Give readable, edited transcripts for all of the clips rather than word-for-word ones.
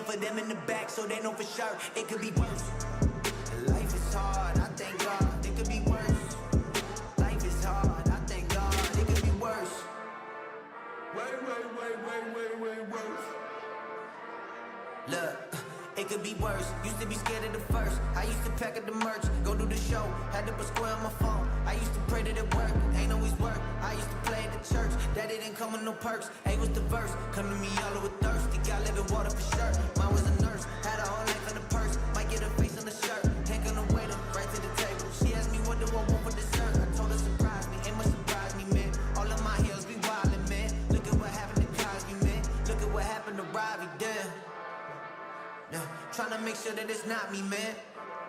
praying for them in the back so they know for sure it could be worse. Life is hard, I thank God, it could be worse. Life is hard, I thank God, it could be worse. Way worse. Look, it could be worse. Used to be scared of the first. I used to pack up the merch, go do the show. Had to put square on my phone. I used to pray that it work, ain't always work. I used to play at the church, that it didn't come with no perks. Hey, what's the verse? Come to me all over thirsty. Got living water for sure. Mine was a nurse, had a whole life in the purse. Might get her face on the shirt, take on the waiter, right to the table. She asked me what do I want for dessert. I told her surprise me, ain't much surprise me, man. All of my heels be wildin', man. Look at what happened to Cosby, man. Look at what happened to Robbie, damn. Tryna make sure that it's not me, man.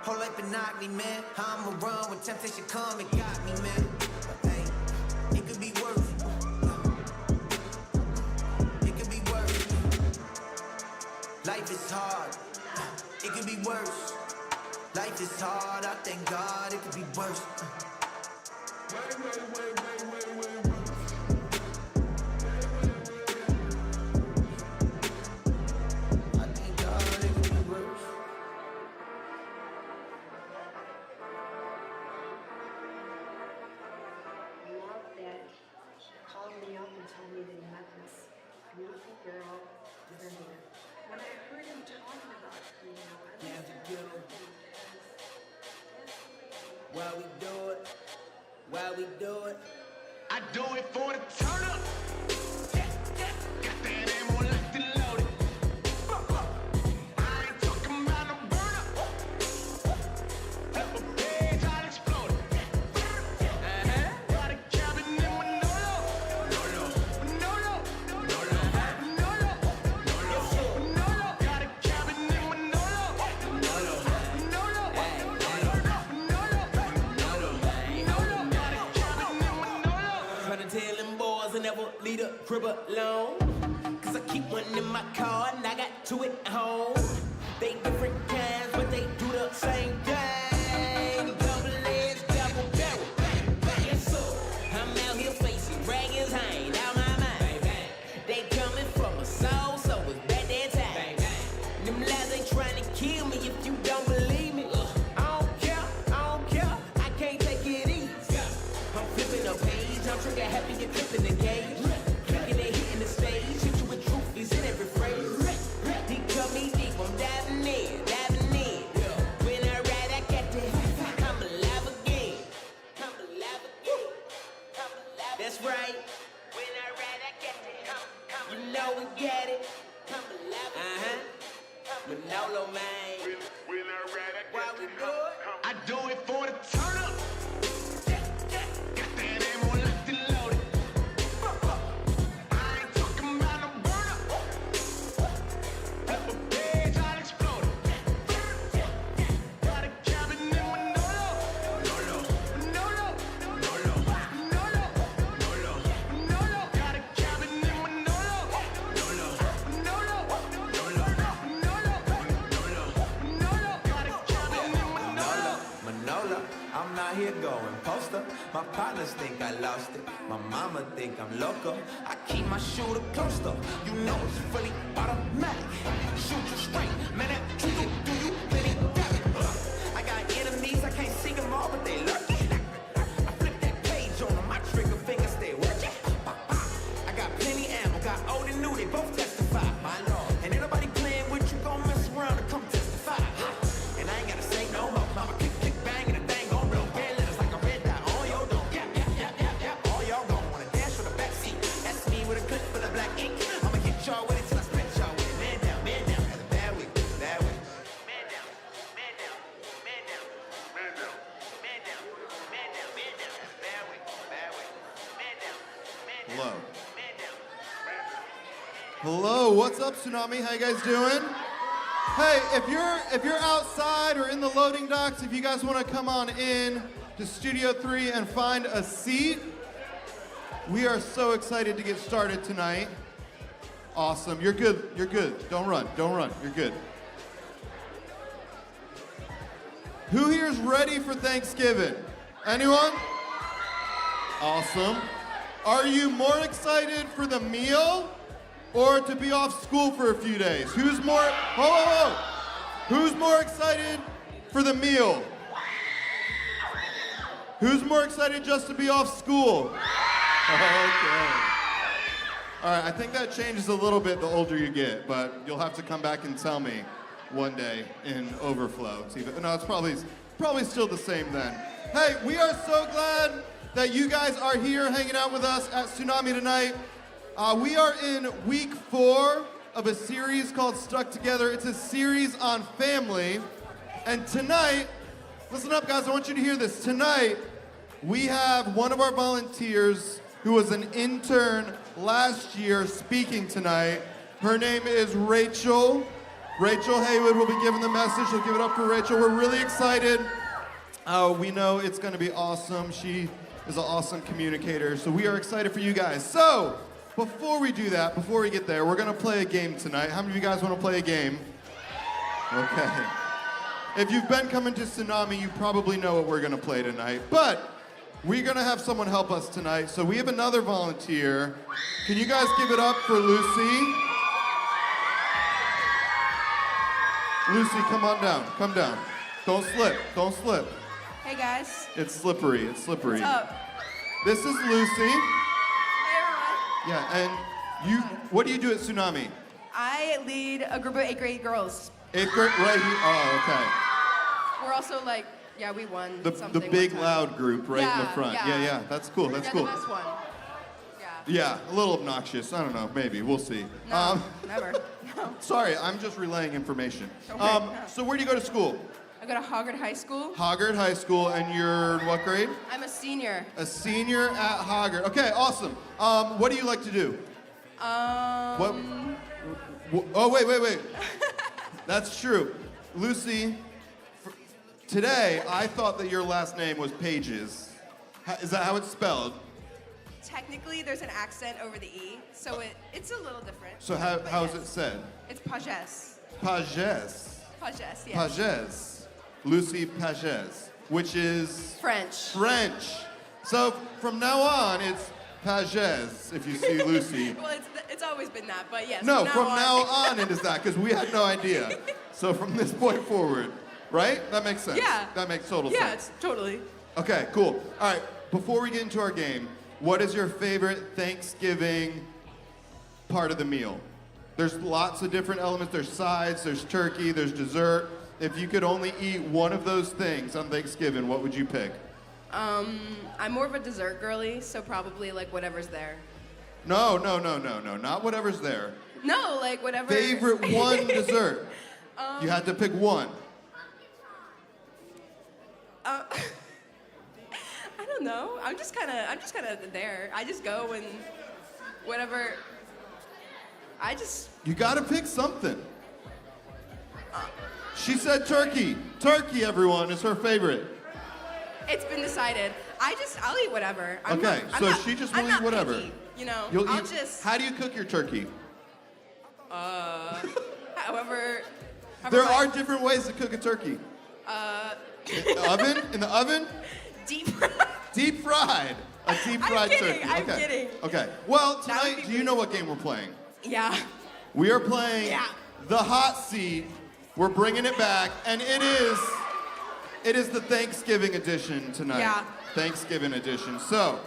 Whole life monotony, man. How I'ma run when temptation come, it got me, man. But hey, it could be worse. It could be worse. Life is hard. It could be worse. Life is hard. I thank God it could be worse. Way worse. Told me that he met this beautiful girl, Virginia. When I heard him talking about her, you know, I was Why we do it? I do it for the turn up. Got that ammo locked and loaded. I ain't talking about no burn up. Flip a page, I'll explode it. Got a cabin in Manolo. Manolo. Got a cabin in Manolo. Tryna tell them boys I never leave the crib alone. Cause I keep one in my car and I got two at home. They different kinds, but they do the same thing. Double edge, double barrel. Yes, sir. I'm out here facing dragons, I ain't out my mind. They coming from a soul, so it's bad that time. Them lies ain't trying to kill me if you don't believe me. I don't care, I can't take it easy. I'm flipping a page, I'm trigger happy and flipping the gauge. Clicking and hitting the stage, hit you with truth, is in every phrase. Deep cut me deep, I'm diving in. When I ride, I got to, I'm alive again. That's right. When I ride, I got to, you know we get it. I'm alive again. Manolo, man. When I ride, I Why we do it? I do it for the turn up. Got that ammo locked and loaded. I ain't talking about no burn up. Flip a page, I'll explode it. Got a cabin in Manolo. Got a cabin in Manolo. Manolo, I'm not here going poster. My partners think I lost it. My mama think I'm loco. I keep my shooter closer. You know it's fully automatic. Shoot you straight, man. That trigger, do you really got it? I got enemies, I can't see them all, but they lurking. I flip that page on them, my trigger finger stay working. I got plenty ammo, got old and new, they both testify. My lord, and ain't nobody playing with you, gon' mess around and come testify. And I ain't gotta say no more. Mama click, click, bang, and the thing gon' blow. Red letters like a red dot on your dome. Yeah. All y'all gon' wanna dash for the backseat. That's me with a clip for the black ink. I'ma hit y'all with it till I split y'all with it. Man down. Had a bad week. Man down. Hello. Hello, what's up, Tsunami? How you guys doing? Hey, if you're outside or in the loading docks, if you guys want to come on in to Studio 3 and find a seat, we are so excited to get started tonight. Awesome. You're good. Don't run. You're good. Who here is ready for Thanksgiving? Anyone? Awesome. Are you more excited for the meal or to be off school for a few days? Who's more, Who's more excited for the meal? Who's more excited just to be off school? Okay. All right, I think that changes a little bit the older you get, but you'll have to come back and tell me one day in overflow. No, it's probably still the same then. Hey, we are so glad that you guys are here hanging out with us at Tsunami tonight. We are in week 4 of a series called Stuck Together. It's a series on family. And tonight, listen up guys, I want you to hear this. Tonight, we have one of our volunteers who was an intern last year speaking tonight. Her name is Rachel. Rachel Haywood will be giving the message. We'll give it up for Rachel. We're really excited. We know it's gonna be awesome. She is an awesome communicator, so we are excited for you guys. So, before we do that, before we get there, we're gonna play a game tonight. How many of you guys wanna play a game? Okay. If you've been coming to Tsunami, you probably know what we're gonna play tonight, but we're gonna have someone help us tonight. So we have another volunteer. Can you guys give it up for Lucy? Lucy, come on down, come down. Don't slip, don't slip. Hey guys. It's slippery, it's slippery. What's up? This is Lucy. Hey everyone. Yeah, and what do you do at Tsunami? I lead a group of 8th grade girls. 8th grade, right here, oh, We're also like, yeah, we won okay. something. The big one time. loud group right in the front. Yeah, that's cool, that's cool. The best one. Yeah. Yeah, a little obnoxious, I don't know, maybe, we'll see. No, never. No. Sorry, I'm just relaying information. Okay, no. So where do you go to school? I go to Haywood High School. Haywood High School, and you're in what grade? I'm a senior. A senior at Haywood. Okay, awesome. What do you like to do? What? Oh, wait. That's true. Lucy, today I thought that your last name was Pages. Is that how it's spelled? Technically, there's an accent over the E, so it's a little different. So how is it said? It's Pages. Pages. Pages, yes. Pages. Lucy Pages, which is? French. French. So from now on, it's Pages if you see Lucy. Well, it's always been that, but yes. No, from now on it is that, because we had no idea. So from this point forward, right? That makes sense. Yeah. That makes total sense. Yeah, it's totally. Okay, cool. All right, before we get into our game, what is your favorite Thanksgiving part of the meal? There's lots of different elements. There's sides, there's turkey, there's dessert. If you could only eat one of those things on Thanksgiving, what would you pick? I'm more of a dessert girly, so probably like whatever's there. No, not whatever's there. No, like whatever. Favorite one dessert. You had to pick one. I don't know. I'm just kind of there. I just go and whatever. You gotta pick something. She said turkey. Turkey, everyone, is her favorite. It's been decided. I'll eat whatever. She just will eat whatever. Picky, you know, How do you cook your turkey? However there are different ways to cook a turkey. In the oven? In the oven? Deep fried. Deep fried. A deep fried turkey. I'm kidding. Okay. Well, tonight, do you know what game we're playing? Yeah. We are playing the hot seat. We're bringing it back, and it is the Thanksgiving edition tonight. Yeah. Thanksgiving edition. So,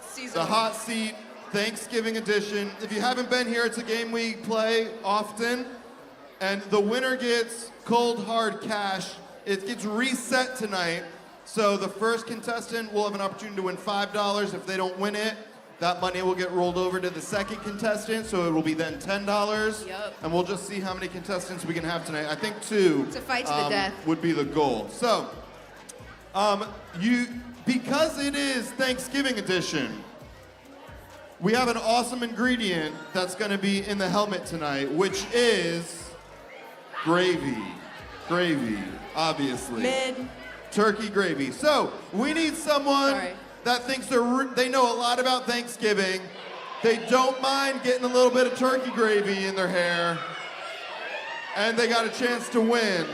Seasonal. the hot seat, Thanksgiving edition. If you haven't been here, it's a game we play often, and the winner gets cold hard cash. It gets reset tonight, so the first contestant will have an opportunity to win $5. If they don't win it, that money will get rolled over to the second contestant, so it will be then $10. Yep. And we'll just see how many contestants we can have tonight. I think 2 It's a fight to the death. would be the goal. So, because it is Thanksgiving edition, we have an awesome ingredient that's gonna be in the helmet tonight, which is gravy. Gravy, obviously. Mid. Turkey gravy. So, we need someone Sorry. that thinks they know a lot about Thanksgiving. They don't mind getting a little bit of turkey gravy in their hair. And they got a chance to win.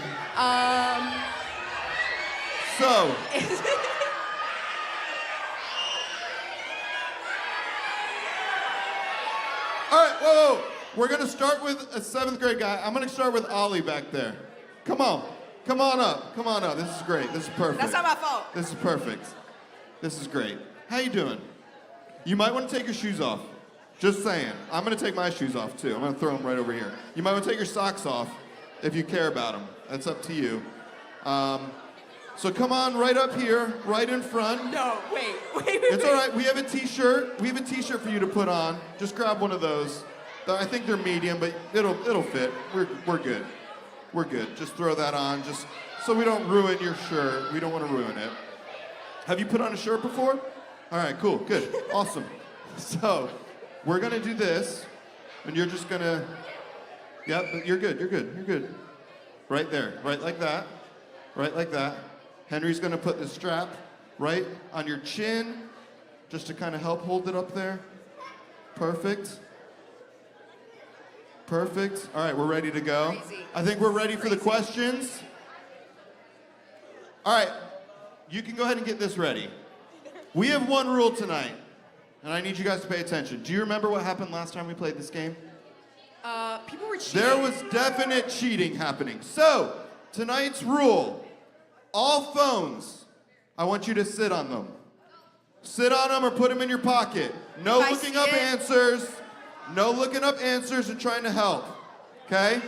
So. All right, whoa. we're gonna start with a 7th grade guy. I'm gonna start with Ollie back there. Come on up. This is great. This is perfect. That's not my fault. This is perfect. This is great. How you doing? You might want to take your shoes off. Just saying. I'm gonna take my shoes off too. I'm gonna throw them right over here. You might want to take your socks off if you care about them. That's up to you. So come on right up here, right in front. No, wait. It's all right. We have a T-shirt. We have a T-shirt for you to put on. Just grab one of those. I think they're medium, but it'll fit. We're good. We're good. Just throw that on, just so we don't ruin your shirt. We don't want to ruin it. Have you put on a shirt before? All right, cool, good, awesome. So we're gonna do this, and you're just gonna. Yep, you're good. Right there, right like that. Right like that. Henry's gonna put the strap right on your chin, just to kind of help hold it up there. Perfect. Perfect. All right, we're ready to go. Crazy. I think we're ready for the questions. All right, you can go ahead and get this ready. We have one rule tonight, and I need you guys to pay attention. Do you remember what happened last time we played this game? People were cheating. There was definite cheating happening. So, tonight's rule, all phones, I want you to sit on them. Sit on them or put them in your pocket. No If I looking see up it- answers. No looking up answers or trying to help. Okay?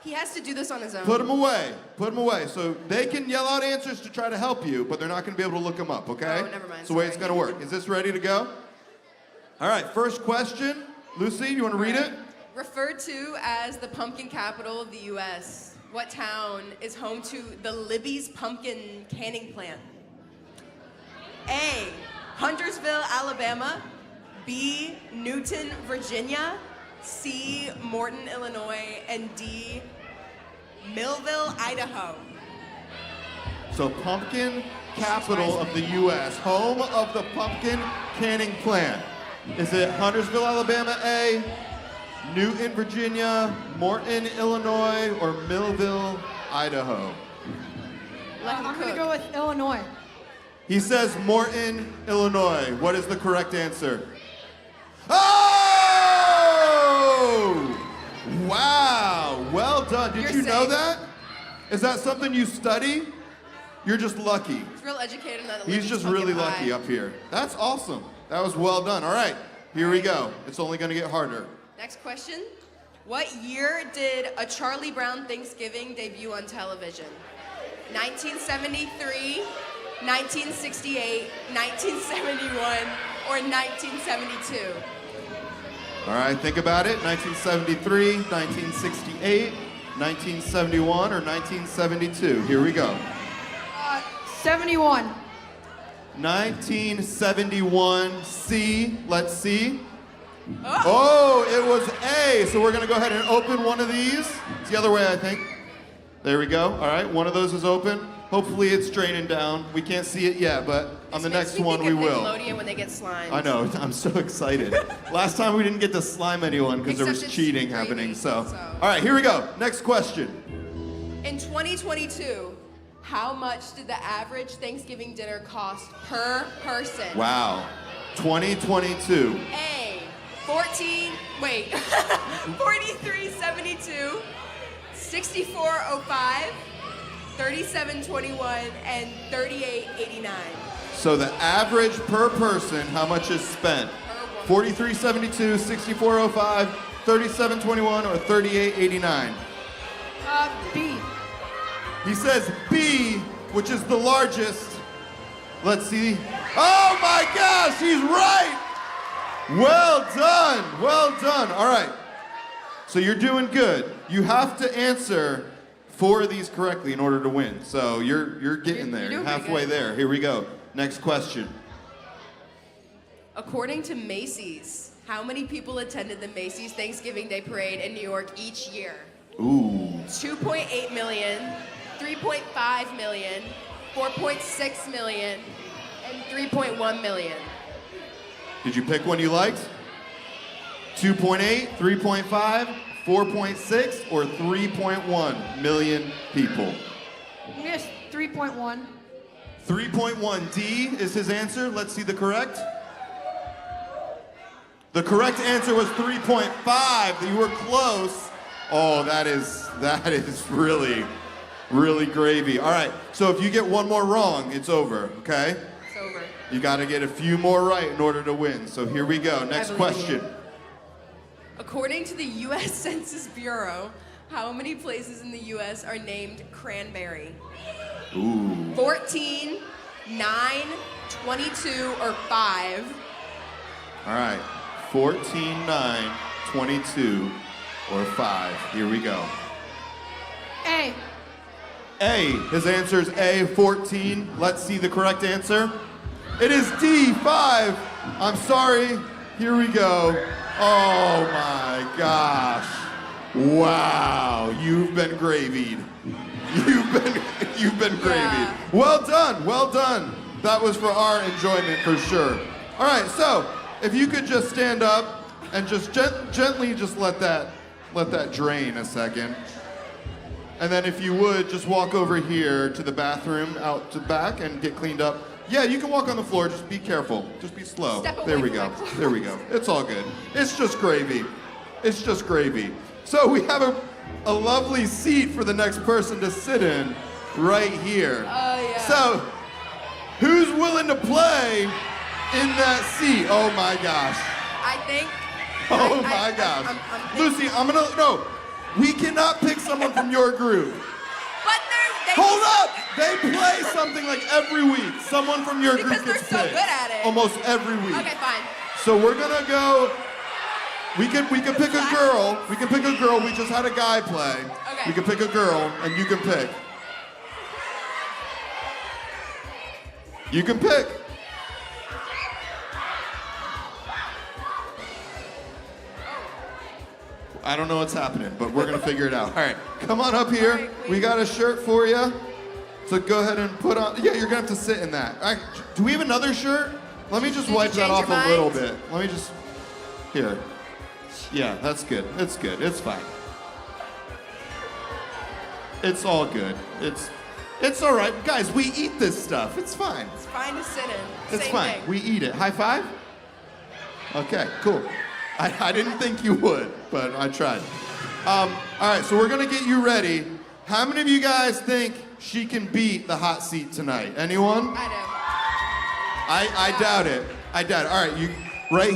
He has to do this on his own. Put them away. Put them away. So they can yell out answers to try to help you, but they're not going to be able to look them up, okay? Oh, never mind, It's the way it's sorry. going to work. Is this ready to go? All right, first question. Lucy, you want to read it? Referred to as the pumpkin capital of the U.S., what town is home to the Libby's pumpkin canning plant? A, Huntersville, Alabama. B, Newton, Virginia. C, Morton, Illinois. And D, Millville, Idaho. So pumpkin capital of the U.S., home of the pumpkin canning plant. Is it Huntersville, Alabama, A, Newton, Virginia, Morton, Illinois, or Millville, Idaho? Let him I'm going cook. to go with Illinois. He says Morton, Illinois. What is the correct answer? Oh! Wow, well done. Did You're you know safe. that? Is that something you study? You're just lucky. He's real educated in that. He's Libby's just pumpkin really pie. lucky up here. That's awesome. That was well done. All right, here we go. It's only going to get harder. Next question. What year did A Charlie Brown Thanksgiving debut on television? 1973, 1968, 1971, or 1972? All right, think about it. 1973, 1968, 1971, or 1972. Here we go. 71. 1971, C. Let's see. Oh, it was A. So we're going to go ahead and open one of these. It's the other way, I think. There we go. All right, one of those is open. Hopefully it's draining down. We can't see it yet, but on the next one we will. Nickelodeon when they get slimed. I know, I'm so excited. Last time we didn't get to slime anyone because there was Except it's cheating gravy, happening. So, so. all right, here we go. Next question. In 2022, how much did the average Thanksgiving dinner cost per person? Wow, 2022. A, 43.72, 64.05, 37.21, and 38.89. So the average per person, how much is spent? 43.72, 64.05, 37.21, or 38.89? B. He says B, which is the largest. Let's see. Oh my gosh, he's right! Well done, well done. All right, so you're doing good. You have to answer 4 of these correctly in order to win. So you're getting there, You're doing halfway pretty good. there. Here we go. Next question. According to Macy's, how many people attended the Macy's Thanksgiving Day Parade in New York each year? Ooh. 2.8 million, 3.5 million, 4.6 million, and 3.1 million. Did you pick one you liked? 2.8, 3.5, 4.6, or 3.1 million people? Yes, 3.1. 3.1 D is his answer. Let's see the correct. The correct answer was 3.5. You were close. Oh, that is really, really gravy. All right, so if you get one more wrong, it's over, okay? It's over. You got to get a few more right in order to win. So here we go. Next question. According to the U.S. Census Bureau, how many places in the U.S. are named Cranberry? Ooh. 14, 9, 22, or 5? All right. 14, 9, 22, or 5. Here we go. A. A. His answer is A, 14. Let's see the correct answer. It is D, 5. I'm sorry. Here we go. Oh my gosh. Wow. You've been gravied. You've been gravied. Well done. Well done. That was for our enjoyment for sure. All right. So if you could just stand up and just gently just let that drain a second. And then if you would, just walk over here to the bathroom out to the back and get cleaned up. Yeah, you can walk on the floor, just be careful. Just be slow. There we go. There we go. It's all good. It's just gravy. It's just gravy. So we have a lovely seat for the next person to sit in right here. Oh, yeah. So, who's willing to play in that seat? Oh my gosh. I think. Oh my gosh. Lucy, no. We cannot pick someone from your group. But they Hold up! They play something like every week. Someone from your group Because they're gets so picked. good at it. Almost every week. Okay, fine. So we're gonna go. We could pick a girl. We can pick a girl. We just had a guy play. Okay. We can pick a girl, and you can pick. You can pick. I don't know what's happening, but we're gonna figure it out. All right, come on up here. Right, We got a shirt for you. So go ahead and put on. Yeah, you're gonna have to sit in that. All right, do we have another shirt? Let me just Did you wipe that change off your a little mind? bit. Let me just. Here. Yeah, that's good. It's good. It's fine. It's all good. It's all right, guys. We eat this stuff. It's fine. It's fine to sit in. It's Same fine. thing. We eat it. High five? Okay, cool. I didn't think you would, but I tried. All right, so we're gonna get you ready. How many of you guys think she can beat the hot seat tonight? Anyone? I I doubt it. I doubt it. All right, you right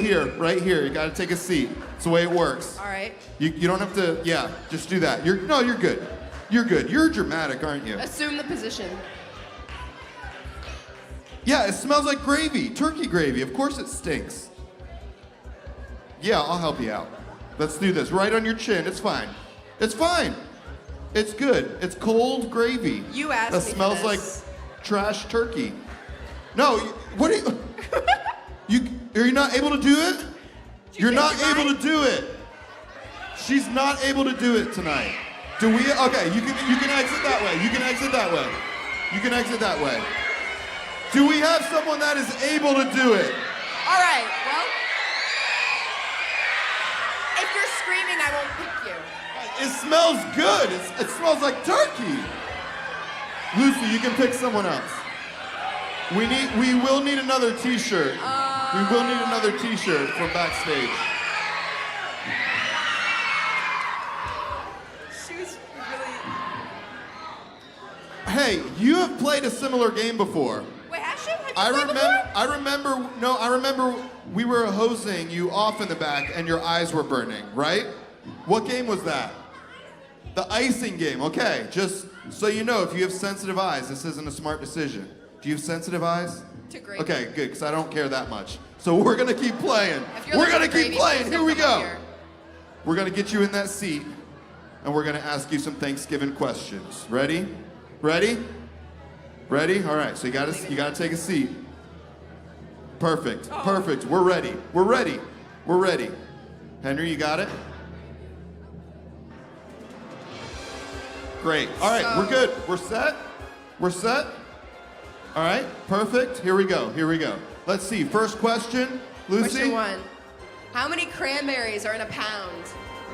here. You gotta take a seat. It's the way it works. do. All right. You don't have to, yeah, just do that. You're good. You're good. You're dramatic, aren't you? Assume the position. Yeah, it smells like gravy, turkey gravy. Of course it stinks. Yeah, I'll help you out. Let's do this. Right on your chin. It's fine. It's fine. It's good. It's cold gravy. You asked that me for smells this. like trash turkey. No, what are you? Are you not able to do it? You're not able to do it. She's not able to do it tonight. Do we? Okay, you can exit that way. You can exit that way. You can exit that way. Do we have someone that is able to do it? All right. Well, if you're screaming, I won't pick you. It smells good. It smells like turkey. Lucy, you can pick someone else. We will need another T-shirt. We will need another T-shirt from backstage. She was really. Hey, you have played a similar game before. Wait, has she? Have you played before? I remember we were hosing you off in the back and your eyes were burning, right? What game was that? The icing game. Okay, just so you know, if you have sensitive eyes, this isn't a smart decision. Do you have sensitive eyes? To gravy. Okay, good, because I don't care that much. So we're gonna keep playing. If you're We're allergic gonna to keep gravy, playing. please Here don't we come up go. here. We're gonna get you in that seat, and we're gonna ask you some Thanksgiving questions. Ready? Ready? Ready? All right. So you gotta take a seat. Perfect. Oh. Perfect. We're ready. We're ready. We're ready. Henry, you got it? Great. All right. We're good. We're set. We're set. All right. Perfect. Here we go. Here we go. Let's see. First question, Lucy. Question 1. How many cranberries are in a pound?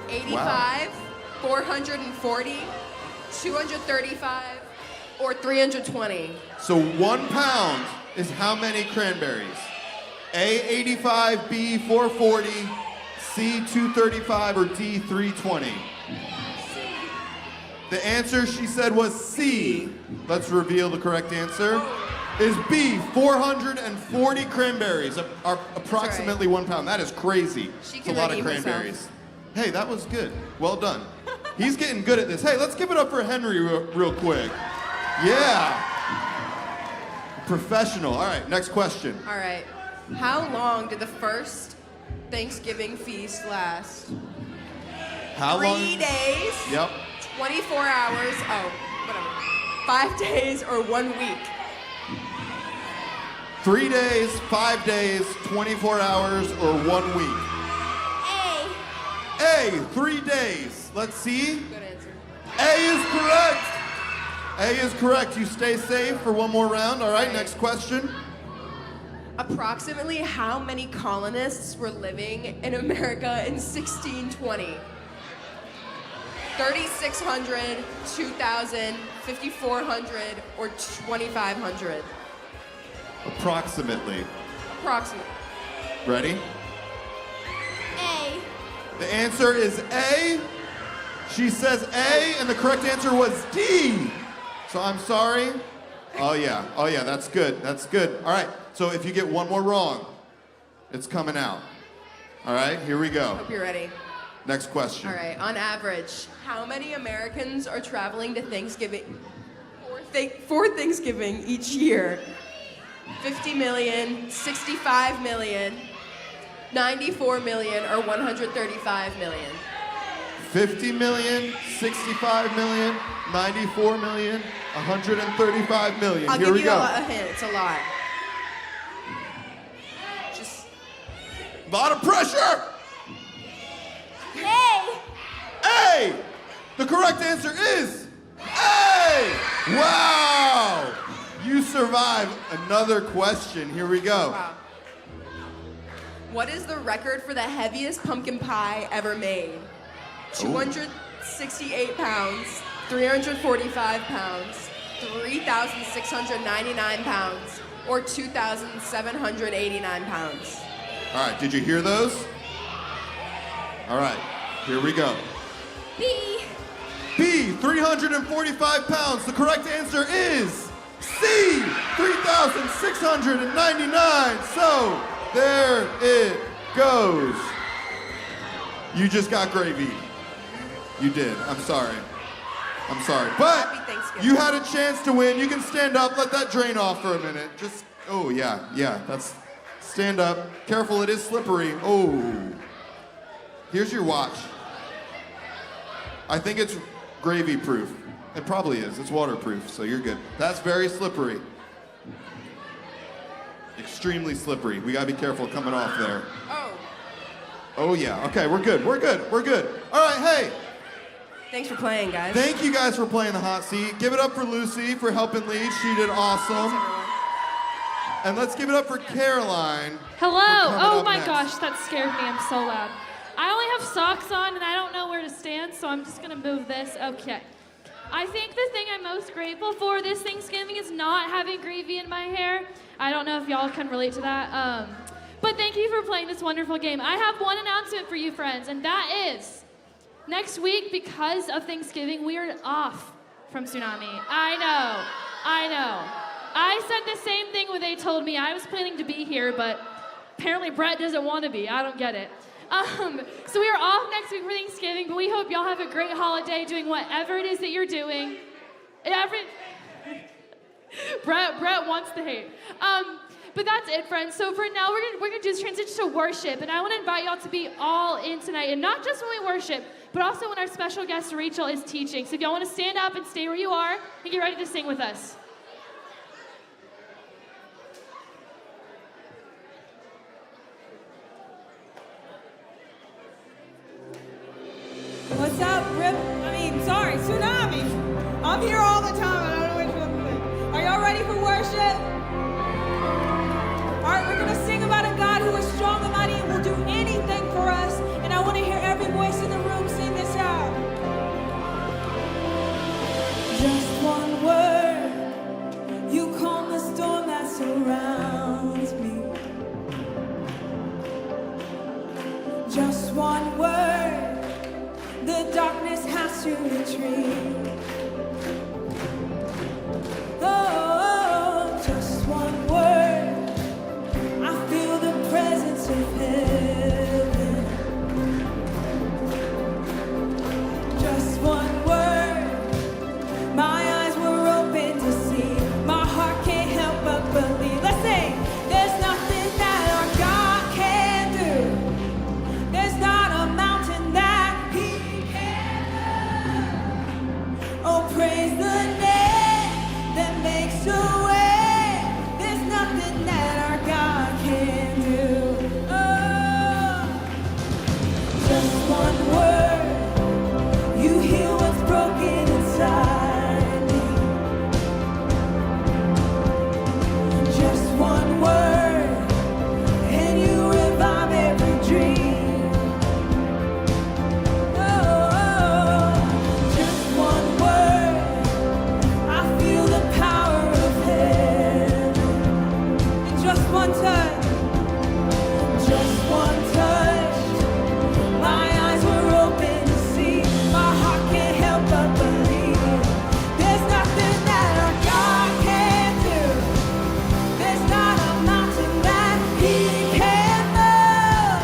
85, Wow. 440, 235, or 320? So 1 pound is how many cranberries? A, 85, B, 440, C, 235, or D, 320? The answer she said was C. Let's reveal the correct answer. Is B, 440 cranberries, are approximately 1 pound. That is crazy. She It's can a lot of redeem cranberries. herself. Hey, that was good. Well done. He's getting good at this. Hey, let's give it up for Henry real quick. Yeah. Professional. All right, next question. All right. How long did the first Thanksgiving feast last? How long? 3 days, Yep. 24 hours, oh, whatever. 5 days or 1 week? 3 days, 5 days, 24 hours, or 1 week? A, 3 days. Let's see. Good answer. A is correct. A is correct. You stay safe for one more round. All right, next question. Approximately how many colonists were living in America in 1620? 3,600, 2,000, 5,400, or 2,500? Approximately. Approximately. Ready? The answer is A. She says A, and the correct answer was D. So I'm sorry. Oh yeah, that's good, that's good. All right, so if you get one more wrong, it's coming out. All right, here we go. Hope you're ready. Next question. All right, on average, how many Americans are traveling to Thanksgiving for Thanksgiving each year? 50 million, 65 million, 94 million, or 135 million? 50 million, 65 million, 94 million, 135 million. I'll Here give we you go. a hint, it's a lot. Just A lot of pressure. A! The correct answer is A! Wow! You survived another question. Here we go. wow. What is the record for the heaviest pumpkin pie ever made? 268 pounds, 345 pounds, 3,699 pounds, or 2,789 pounds? All right, did you hear those? All right, here we go. B. B, 345 pounds. The correct answer is C, 3,699. So, there it goes. You just got gravy. You did. I'm sorry. I'm sorry. But Happy Thanksgiving. you had a chance to win. You can stand up. Let that drain off for a minute. Just, oh, yeah. That's, stand up. Careful, it is slippery. Oh. Here's your watch. I think it's gravy proof. It probably is. It's waterproof, so you're good. That's very slippery. Extremely slippery. We gotta be careful coming off there. Oh, Oh yeah, okay, we're good. All right, hey, thanks for playing, guys. thank you guys for playing the hot seat. Give it up for Lucy for helping lead. She did awesome. Everyone. And let's give it up for Caroline. Hello. for coming Oh up my next. gosh, that scared me. I'm so loud. I only have socks on and I don't know where to stand, so I'm just gonna move this. Okay. I think the thing I'm most grateful for this Thanksgiving is not having gravy in my hair. I don't know if y'all can relate to that. But thank you for playing this wonderful game. I have one announcement for you, friends, and that is next week, because of Thanksgiving, we are off from Tsunami. I know. I said the same thing when they told me I was planning to be here, but apparently Brett doesn't want to be. I don't get it. So we are off next week for Thanksgiving, but we hope y'all have a great holiday doing whatever it is that you're doing. Brett wants to hate. But that's it, friends. So for now, we're gonna just transition to worship, and I want to invite y'all to be all in tonight, and not just when we worship, but also when our special guest Rachel is teaching. So if y'all want to stand up and stay where you are, and get ready to sing with us. What's up, Tsunami. I'm here all the time. I don't know what you're doing. Are y'all ready for worship? All right, we're going to sing about a God who is strong and mighty and will do anything for us. And I want to hear every voice in the room sing this out. Just one word dream. Oh, just one word, I feel the presence of heaven. Just one word, my eyes were open to see. My heart can't help but believe. Let's sing. There's nothing that our God can do. There's not a mountain that He can't move. Oh, praise the name that makes a way. There's nothing that our God can do. Oh, just one word, you heal what's broken inside me. Just one word, and you revive every dream. Oh, just one word, I feel the power of heaven. And just one touch, just one touch, my eyes were open to see. My heart can't help but believe. There's nothing that our God can't do. There's not a mountain that He can't move.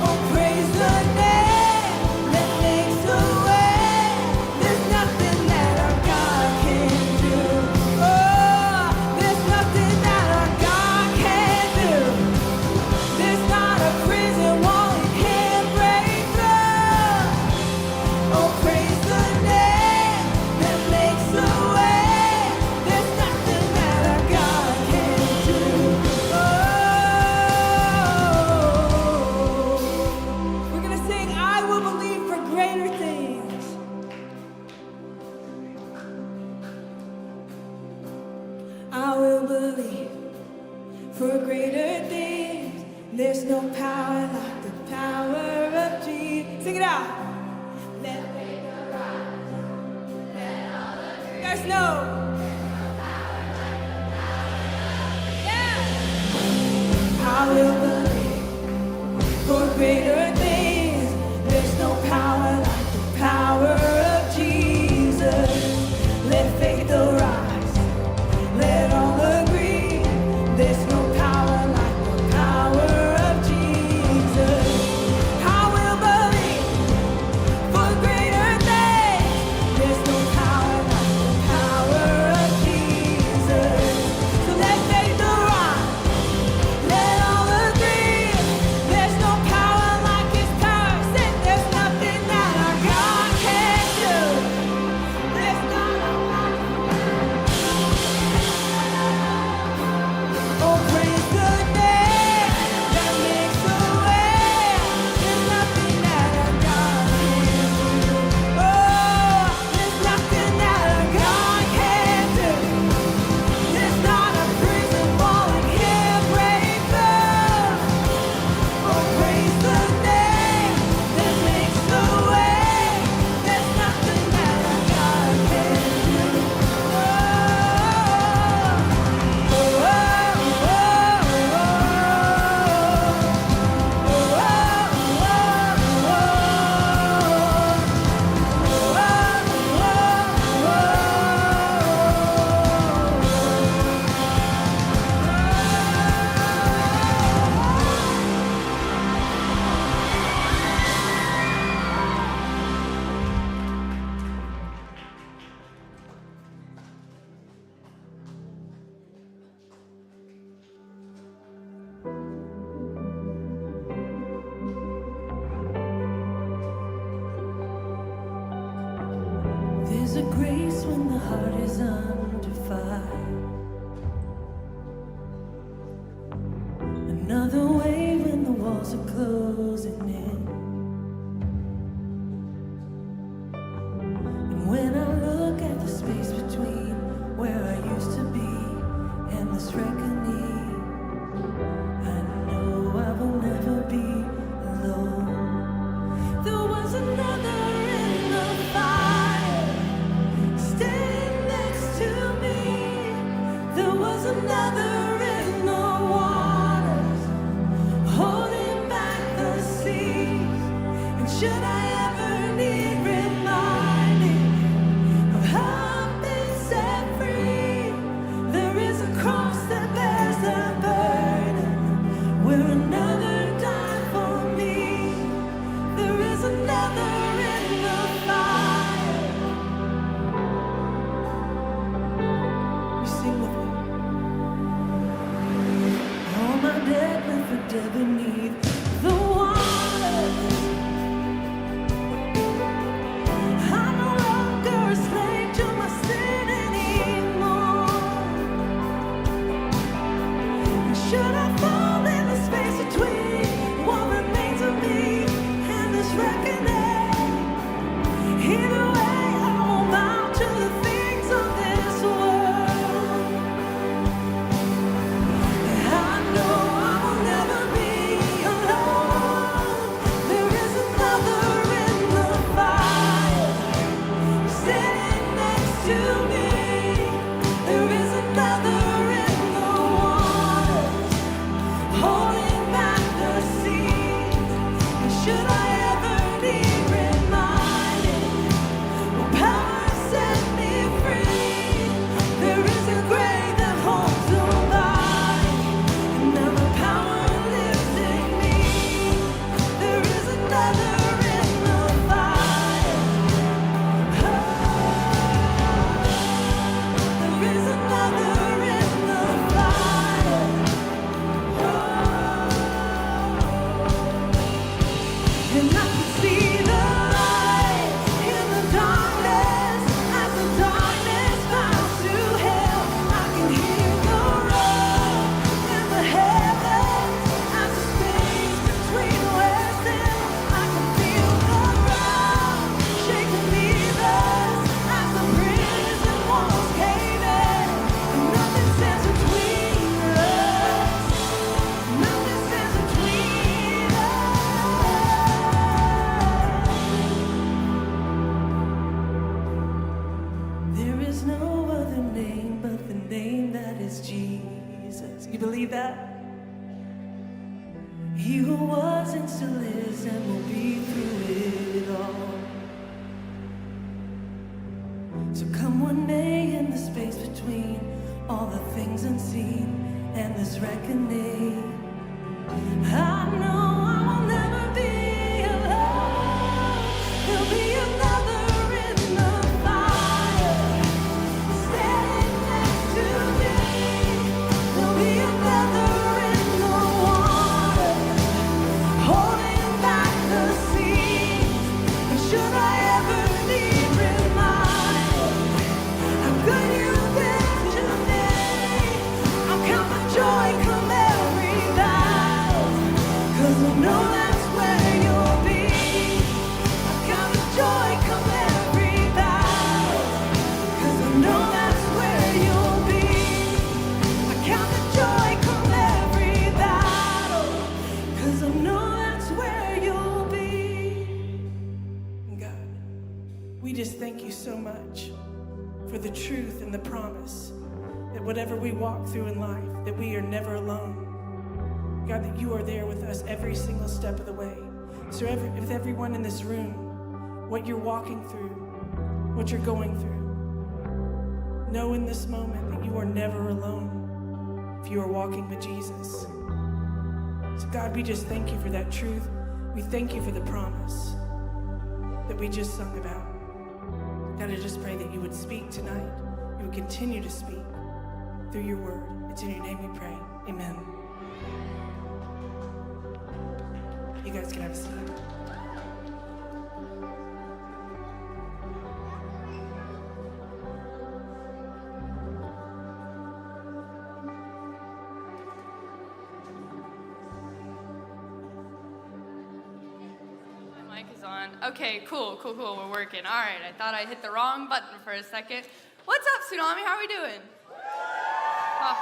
Oh, praise the name that makes a way. There's nothing that our God can't do. Oh, there's nothing that our God can't do. There's not a prison wall He can't break through. Oh, praise the name that makes a way. There's nothing that our God can't do. Oh, we're gonna sing, I will believe for greater things. I will believe for greater things. There's no power like the power of Jesus. Sing it out. Let faith arise. Let all agree. There's no power like the power of Jesus. Yeah. I will believe for greater things. There's no power like the power of Jesus. Let faith arise. Let all agree. There's no power like the power of Jesus. I will believe for greater things. There's no power like the power of Jesus. So let faith arise. Let all agree. There's no power like His power. Say there's nothing that our God can't do. There's not a oh, praise the name that makes a way. There's nothing that our God can't do. Oh, there's nothing that our God can't do. There's not a prison wall He can't break through. Oh, praise the name that makes a way. There's nothing that our God can't do. There's a grace when the heart is under fire. Another way when the walls are closing in. And when I look at the space between where I used to be and this reckoning, I know I will never be alone. There was another in the fire, standing next to me. There was another in the waters, holding back the seas. And should I ever need reminding, You sing with me. All my dead left for dead beneath the water. I'm no longer a slave to my sin anymore. And should I fall in the space between what remains of me and this reckoning? Either way, I won't bow to the things of this world. I know I will never be alone. There is another in the fire, sitting next to me. There is another in the waters, holding back the seas. And should I ever need reminding, will power set me free? There is a grave that holds nobody, and now the power lives in me. There is another in the fire. There is another in the fire. And I can see the light in the darkness. As the darkness bows to hell, I can hear the roar in the heavens. As the space between west and I can feel the ground shaking beneath us. As the prison walls cave in, and nothing stands between us. Nothing stands between us. There is no other name but the name that is Jesus. You believe that? He who was and still is and will be through it all. So come what may in the space between all the things unseen and this reckoning. I know I will never be alone. There'll be another in the fire, standing next to me. There'll be another in the water, holding back the seas. And should I ever need reminding how good you've been to me, I'll count the joy come every battle, 'cause I know that's where you'll be. I'll count the joy come every battle, 'cause I know that's where you'll be. I count the joy come every battle, 'cause I know that's where you'll be. God, we just thank you so much for the truth and the promise that whatever we walk through in life, that we are never alone. God, that you are there with us every single step of the way. So with everyone in this room, what you're walking through, what you're going through, know in this moment that you are never alone if you are walking with Jesus. So God, we just thank you for that truth. We thank you for the promise that we just sung about. God, I just pray that you would speak tonight. You would continue to speak through your word. It's in your name we pray. Amen. You guys can have a seat. My mic is on. Okay, cool. We're working. All right, I thought I hit the wrong button for a second. What's up, Tsunami? How are we doing? Oh,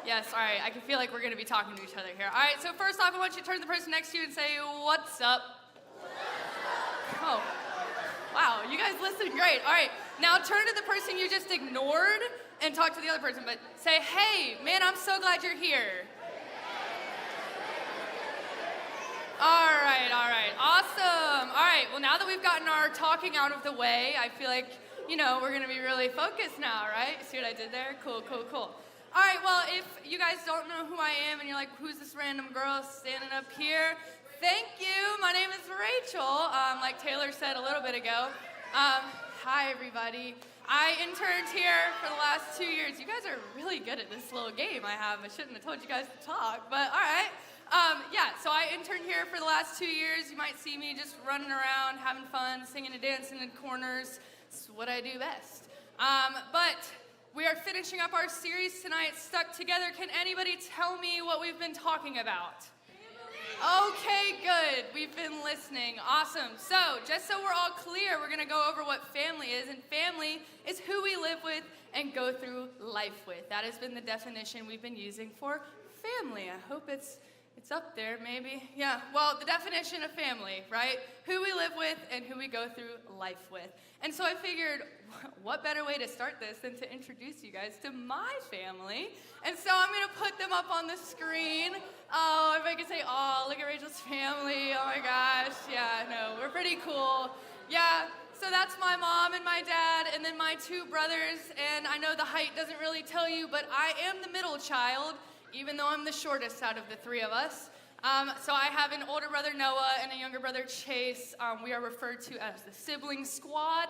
yes, all right. I can feel like we're going to be talking to each other here. All right, so first off, I want you to turn to the person next to you and say, what's up? Oh, wow, you guys listen great. All right, now turn to the person you just ignored and talk to the other person, but say, hey, man, I'm so glad you're here. All right, awesome. All right, well, now that we've gotten our talking out of the way, I feel like, we're going to be really focused now, right? See what I did there? Cool. All right, well, if you guys don't know who I am and you're like, who's this random girl standing up here? Thank you. My name is Rachel, like Taylor said a little bit ago. Hi, everybody. I interned here for the last 2 years. You guys are really good at this little game I have. I shouldn't have told you guys to talk, but all right. So I interned here for the last 2 years. You might see me just running around, having fun, singing and dancing in corners. It's what I do best. But we are finishing up our series tonight, Stuck Together. Can anybody tell me what we've been talking about? Okay, good. We've been listening. Awesome. So, just so we're all clear, we're going to go over what family is. And family is who we live with and go through life with. That has been the definition we've been using for family. I hope it's up there, maybe. Yeah, well, the definition of family, right? Who we live with and who we go through life with. And so I figured, what better way to start this than to introduce you guys to my family? And so I'm going to put them up on the screen. Oh, if I could say, oh, look at Rachel's family. Oh my gosh. Yeah, no, we're pretty cool. Yeah, so that's my mom and my dad and then my 2 brothers. And I know the height doesn't really tell you, but I am the middle child, even though I'm the shortest out of the 3 of us. So I have an older brother, Noah, and a younger brother, Chase. We are referred to as the sibling squad.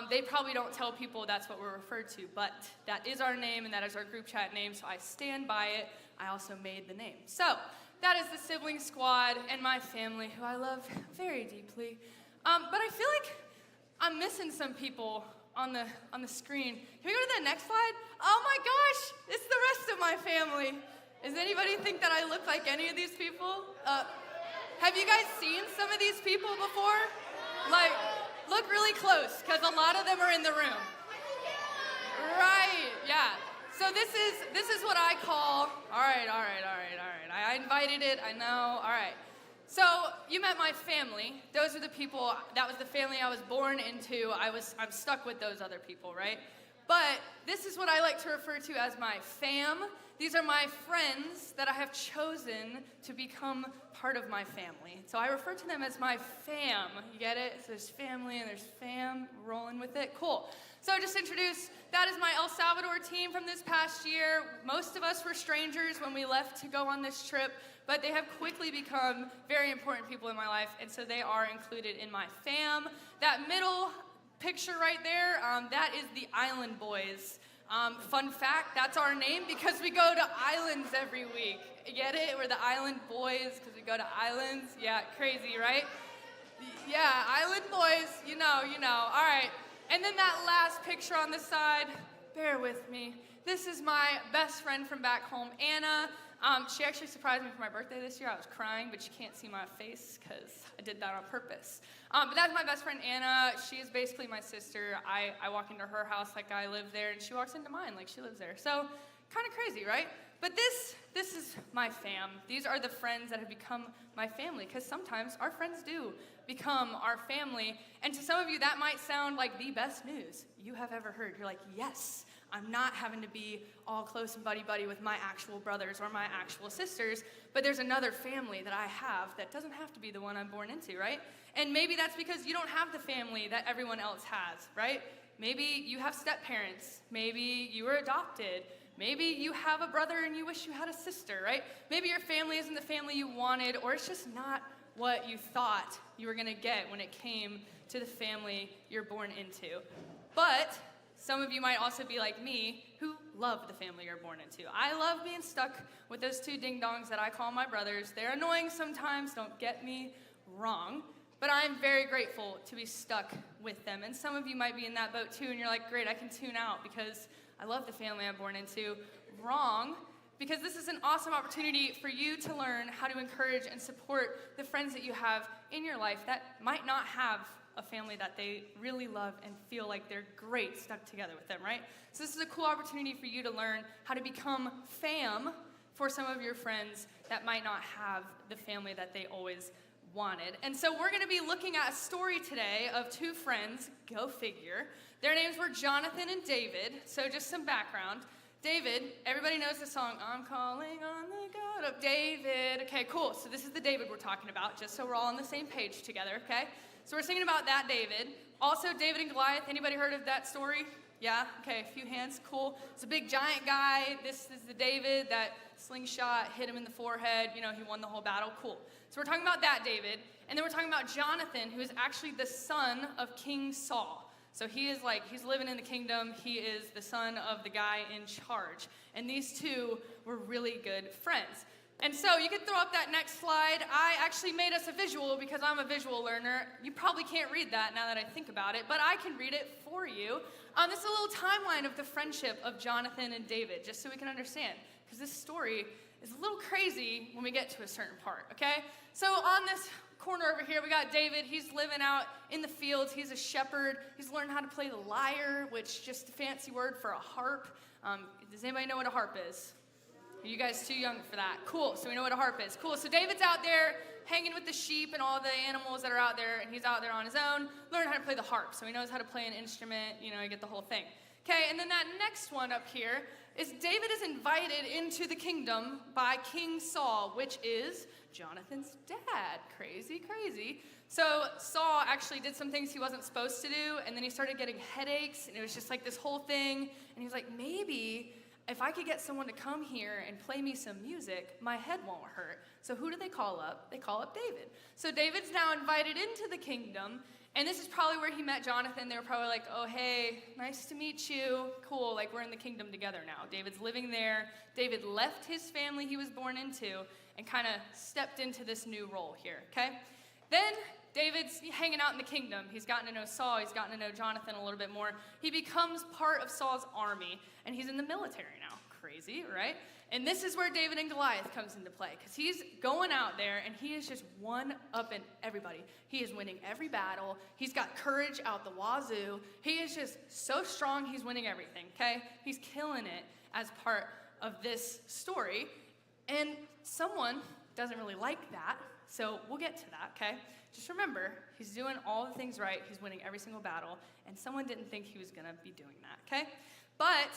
They probably don't tell people that's what we're referred to, but that is our name, and that is our group chat name, so I stand by it. I also made the name. So that is the sibling squad and my family, who I love very deeply. But I feel like I'm missing some people on the screen. Can we go to the next slide? Oh my gosh, it's the rest of my family. Does anybody think that I look like any of these people? Have you guys seen some of these people before? Like, look really close, because a lot of them are in the room. Right, yeah. So this is what I call, all right. I invited it, I know, all right. So you met my family. Those are the people, that was the family I was born into. I'm stuck with those other people, right? But this is what I like to refer to as my fam. These are my friends that I have chosen to become part of my family. So I refer to them as my fam. You get it? So there's family and there's fam, rolling with it. Cool. So just introduce, that is my El Salvador team from this past year. Most of us were strangers when we left to go on this trip, but they have quickly become very important people in my life, and so they are included in my fam. That middle picture right there, that is the Island Boys. Fun fact, that's our name because we go to islands every week. Get it? We're the Island Boys because we go to islands. Yeah, crazy, right? Yeah, Island Boys, you know. All right. And then that last picture on the side, bear with me. This is my best friend from back home, Anna. She actually surprised me for my birthday this year. I was crying, but you can't see my face because I did that on purpose. But that's my best friend, Anna. She is basically my sister. I walk into her house like I live there, and she walks into mine like she lives there. So kind of crazy, right? But this is my fam. These are the friends that have become my family, because sometimes our friends do become our family. And to some of you, that might sound like the best news you have ever heard. You're like, yes, I'm not having to be all close and buddy-buddy with my actual brothers or my actual sisters, but there's another family that I have that doesn't have to be the one I'm born into, right? And maybe that's because you don't have the family that everyone else has, right? Maybe you have step-parents. Maybe you were adopted. Maybe you have a brother and you wish you had a sister, right? Maybe your family isn't the family you wanted, or it's just not what you thought you were gonna get when it came to the family you're born into. But some of you might also be like me, who love the family you're born into. I love being stuck with those 2 ding-dongs that I call my brothers. They're annoying sometimes, don't get me wrong, but I'm very grateful to be stuck with them. And some of you might be in that boat too, and you're like, great, I can tune out because I love the family I'm born into. Wrong, because this is an awesome opportunity for you to learn how to encourage and support the friends that you have in your life that might not have a family that they really love and feel like they're great stuck together with them, right? So this is a cool opportunity for you to learn how to become fam for some of your friends that might not have the family that they always wanted. And so we're gonna be looking at a story today of 2 friends, go figure. Their names were Jonathan and David. So just some background. David, everybody knows the song, I'm calling on the God of David. Okay, cool. So this is the David we're talking about, just so we're all on the same page together, okay? So we're singing about that David. Also, David and Goliath. Anybody heard of that story? Yeah? Okay, a few hands. Cool. It's a big giant guy. This is the David that slingshot hit him in the forehead. You know, he won the whole battle. Cool. So we're talking about that David. And then we're talking about Jonathan, who is actually the son of King Saul. So he is like, he's living in the kingdom. He is the son of the guy in charge. And these two were really good friends. And so you could throw up that next slide. I actually made us a visual because I'm a visual learner. You probably can't read that now that I think about it, but I can read it for you. This is a little timeline of the friendship of Jonathan and David, just so we can understand, because this story is a little crazy when we get to a certain part, okay? So on this corner over here, we got David. He's living out in the fields. He's a shepherd. He's learned how to play the lyre, which is just a fancy word for a harp. Does anybody know what a harp is? Are you guys too young for that? Cool, so we know what a harp is. Cool, so David's out there hanging with the sheep and all the animals that are out there, and he's out there on his own, learning how to play the harp. So he knows how to play an instrument, you get the whole thing. Okay, and then that next one up here is David is invited into the kingdom by King Saul, which is Jonathan's dad. Crazy, crazy. So Saul actually did some things he wasn't supposed to do, and then he started getting headaches, and it was just like this whole thing, and he was like, maybe if I could get someone to come here and play me some music, my head won't hurt. So who do they call up? They call up David. So David's now invited into the kingdom, and this is probably where he met Jonathan. They were probably like, oh, hey, nice to meet you. Cool, like we're in the kingdom together now. David's living there. David left his family he was born into and kind of stepped into this new role here, okay? Then David's hanging out in the kingdom. He's gotten to know Saul. He's gotten to know Jonathan a little bit more. He becomes part of Saul's army, and he's in the military now. Crazy, right? And this is where David and Goliath comes into play, because he's going out there, and he is just one-upping everybody. He is winning every battle. He's got courage out the wazoo. He is just so strong, he's winning everything, okay? He's killing it as part of this story, and someone doesn't really like that, so we'll get to that, okay? Just remember, he's doing all the things right. He's winning every single battle, and someone didn't think he was going to be doing that, okay? But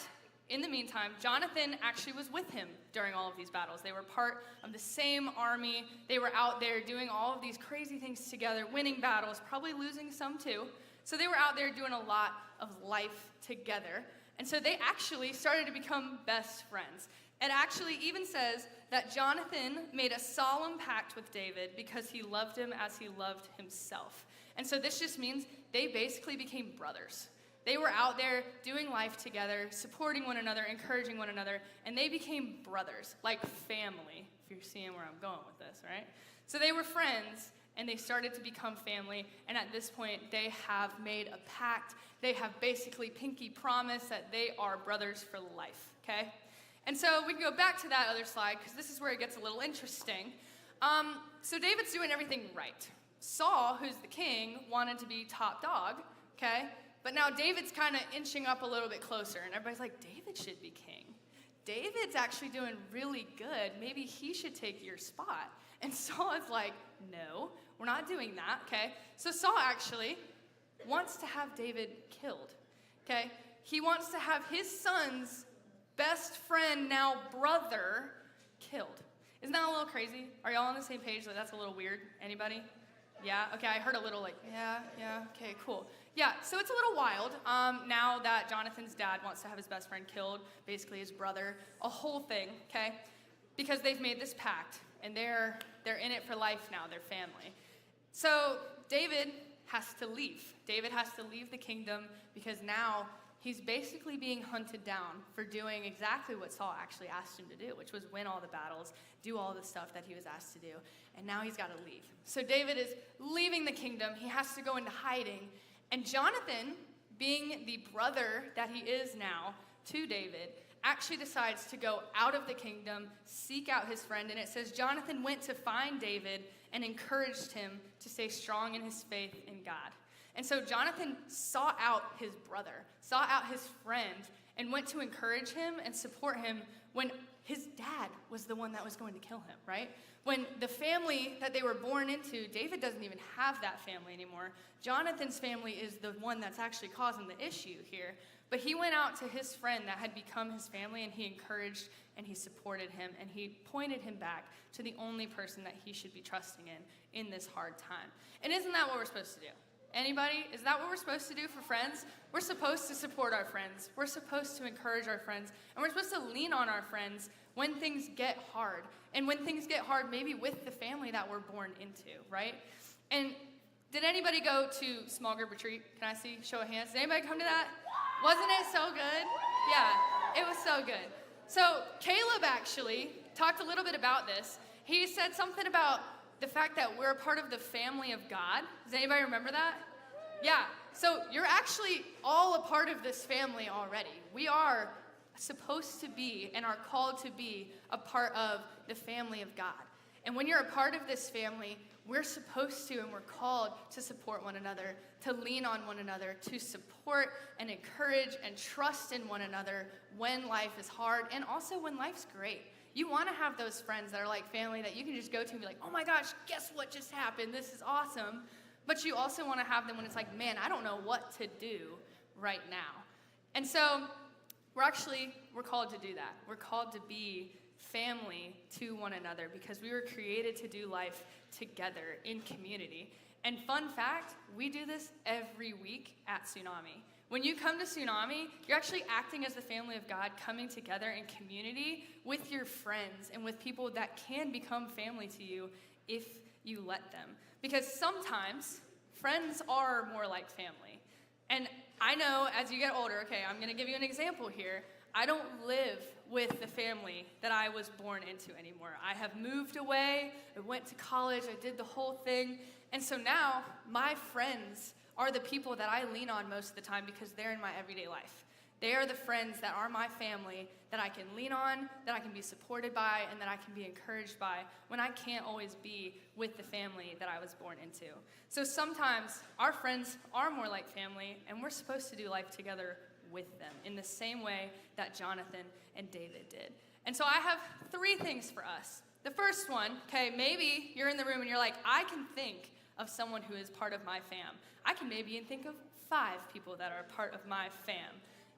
in the meantime, Jonathan actually was with him during all of these battles. They were part of the same army. They were out there doing all of these crazy things together, winning battles, probably losing some too. So they were out there doing a lot of life together. And so they actually started to become best friends. It actually even says that Jonathan made a solemn pact with David because he loved him as he loved himself. And so this just means they basically became brothers. They were out there doing life together, supporting one another, encouraging one another, and they became brothers, like family, if you're seeing where I'm going with this, right? So they were friends, and they started to become family, and at this point, they have made a pact. They have basically pinky promised that they are brothers for life, okay? And so we can go back to that other slide, because this is where it gets a little interesting. So David's doing everything right. Saul, who's the king, wanted to be top dog, okay? But now David's kind of inching up a little bit closer, and everybody's like, David should be king. David's actually doing really good. Maybe he should take your spot. And Saul is like, no, we're not doing that, okay? So Saul actually wants to have David killed, okay? He wants to have his son's best friend, now brother, killed. Isn't that a little crazy? Are y'all on the same page? Like, that's a little weird. Anybody? Yeah? Okay, I heard a little like, yeah, okay, cool. Yeah, so it's a little wild now that Jonathan's dad wants to have his best friend killed, basically his brother, a whole thing, okay? Because they've made this pact, and they're in it for life now, their family. So David has to leave. David has to leave the kingdom because now he's basically being hunted down for doing exactly what Saul actually asked him to do, which was win all the battles, do all the stuff that he was asked to do, and now he's got to leave. So David is leaving the kingdom. He has to go into hiding, and Jonathan, being the brother that he is now to David, actually decides to go out of the kingdom, seek out his friend, and it says Jonathan went to find David and encouraged him to stay strong in his faith in God. And so Jonathan sought out his brother, sought out his friend, and went to encourage him and support him when his dad was the one that was going to kill him, right? When the family that they were born into, David doesn't even have that family anymore. Jonathan's family is the one that's actually causing the issue here. But he went out to his friend that had become his family, and he encouraged and he supported him, and he pointed him back to the only person that he should be trusting in this hard time. And isn't that what we're supposed to do? Anybody? Is that what we're supposed to do for friends? We're supposed to support our friends. We're supposed to encourage our friends. And we're supposed to lean on our friends when things get hard. And when things get hard, maybe with the family that we're born into, right? And Did anybody go to small group retreat? Can I see? Show of hands. Did anybody come to that? Wasn't it so good? Yeah, it was so good. So Caleb actually talked a little bit about this. He said something about the fact that we're a part of the family of God. Does anybody remember that? Yeah. So you're actually all a part of this family already. We are supposed to be and are called to be a part of the family of God. And when you're a part of this family, we're supposed to and we're called to support one another, to lean on one another, to support and encourage and trust in one another when life is hard and also when life's great. You want to have those friends that are like family that you can just go to and be like, oh my gosh, guess what just happened? This is awesome. But you also want to have them when it's like, man, I don't know what to do right now. And so we're called to do that. We're called to be family to one another because we were created to do life together in community. And fun fact, we do this every week at Tsunami. When you come to Tsunami, you're actually acting as the family of God, coming together in community with your friends and with people that can become family to you if you let them. Because sometimes friends are more like family. And I know as you get older, okay, I'm going to give you an example here. I don't live with the family that I was born into anymore. I have moved away, I went to college, I did the whole thing. And so now my friends are the people that I lean on most of the time because they're in my everyday life. They are the friends that are my family that I can lean on, that I can be supported by, and that I can be encouraged by when I can't always be with the family that I was born into. So sometimes our friends are more like family, and we're supposed to do life together with them in the same way that Jonathan and David did. And so I have 3 things for us. The first one, okay, maybe you're in the room and you're like, I can think of someone who is part of my fam. I can maybe even think of 5 people that are part of my fam.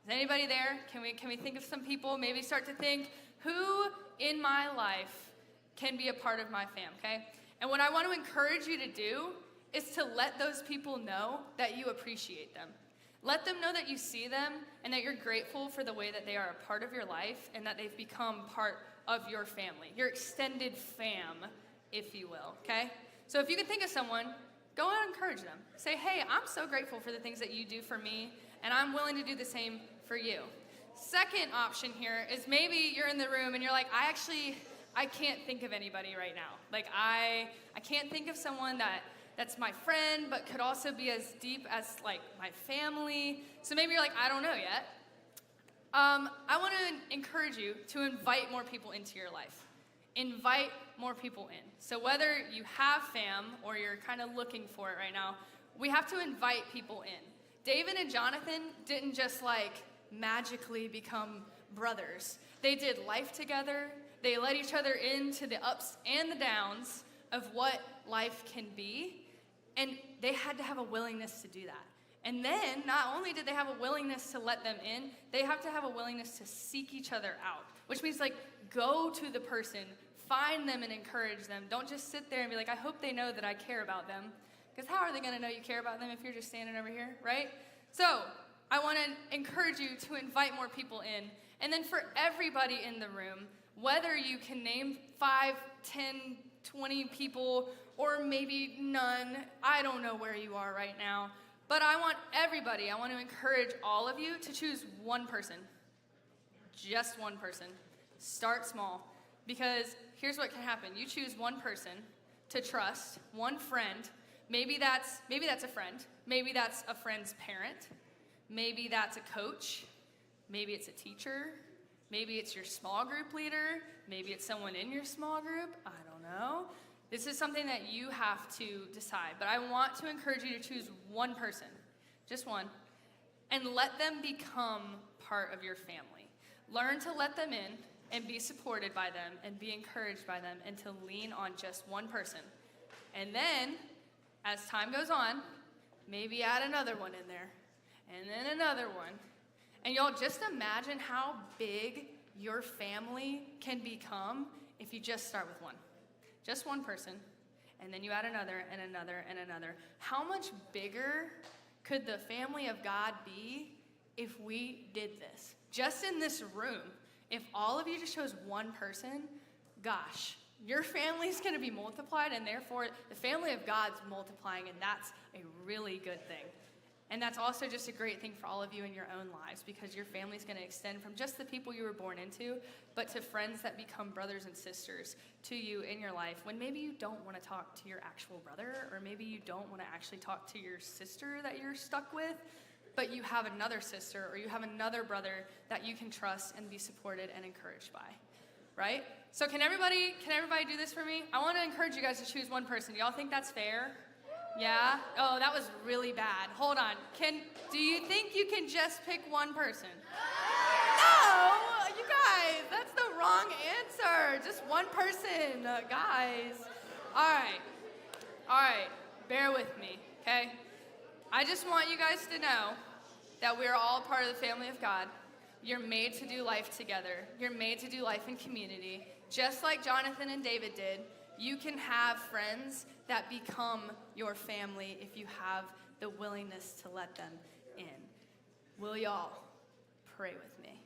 Is anybody there? Can we think of some people? Maybe start to think, who in my life can be a part of my fam, okay? And what I want to encourage you to do is to let those people know that you appreciate them. Let them know that you see them and that you're grateful for the way that they are a part of your life and that they've become part of your family, your extended fam, if you will, okay? So if you can think of someone, go out and encourage them. Say, hey, I'm so grateful for the things that you do for me, and I'm willing to do the same for you. Second option here is maybe you're in the room and you're like, I can't think of anybody right now. Like, I can't think of someone that's my friend, but could also be as deep as, like, my family. So maybe you're like, I don't know yet. I want to encourage you to invite more people into your life. Invite more people in. So whether you have fam or you're kind of looking for it right now, we have to invite people in. David and Jonathan didn't just, like, magically become brothers. They did life together. They let each other into the ups and the downs of what life can be. And they had to have a willingness to do that. And then, not only did they have a willingness to let them in, they have to have a willingness to seek each other out. Which means, like, go to the person, find them and encourage them. Don't just sit there and be like, I hope they know that I care about them. Because how are they going to know you care about them if you're just standing over here, right? So, I want to encourage you to invite more people in. And then for everybody in the room, whether you can name 5, 10, 20 people, or maybe none, I don't know where you are right now, but I want to encourage all of you to choose one person. Just one person. Start small. Because here's what can happen. You choose one person to trust, one friend. Maybe that's a friend. Maybe that's a friend's parent. Maybe that's a coach. Maybe it's a teacher. Maybe it's your small group leader. Maybe it's someone in your small group. I don't know. This is something that you have to decide. But I want to encourage you to choose one person, just one, and let them become part of your family. Learn to let them in and be supported by them and be encouraged by them and to lean on just one person. And then, as time goes on, maybe add another one in there, and then another one. And y'all, just imagine how big your family can become if you just start with one. Just one person, and then you add another and another and another. How much bigger could the family of God be if we did this? Just in this room, if all of you just chose one person, gosh, your family's going to be multiplied, and therefore the family of God's multiplying, and that's a really good thing. And that's also just a great thing for all of you in your own lives, because your family's going to extend from just the people you were born into, but to friends that become brothers and sisters to you in your life when maybe you don't want to talk to your actual brother, or maybe you don't want to actually talk to your sister that you're stuck with, but you have another sister or you have another brother that you can trust and be supported and encouraged by, right? So can everybody do this for me? I want to encourage you guys to choose one person. Do y'all think that's fair? Yeah? Oh, that was really bad. Hold on. Do you think you can just pick one person? No! You guys, that's the wrong answer. Just one person, guys. All right. Bear with me, okay? I just want you guys to know that we're all part of the family of God. You're made to do life together. You're made to do life in community. Just like Jonathan and David did, you can have friends that become your family if you have the willingness to let them in. Will y'all pray with me?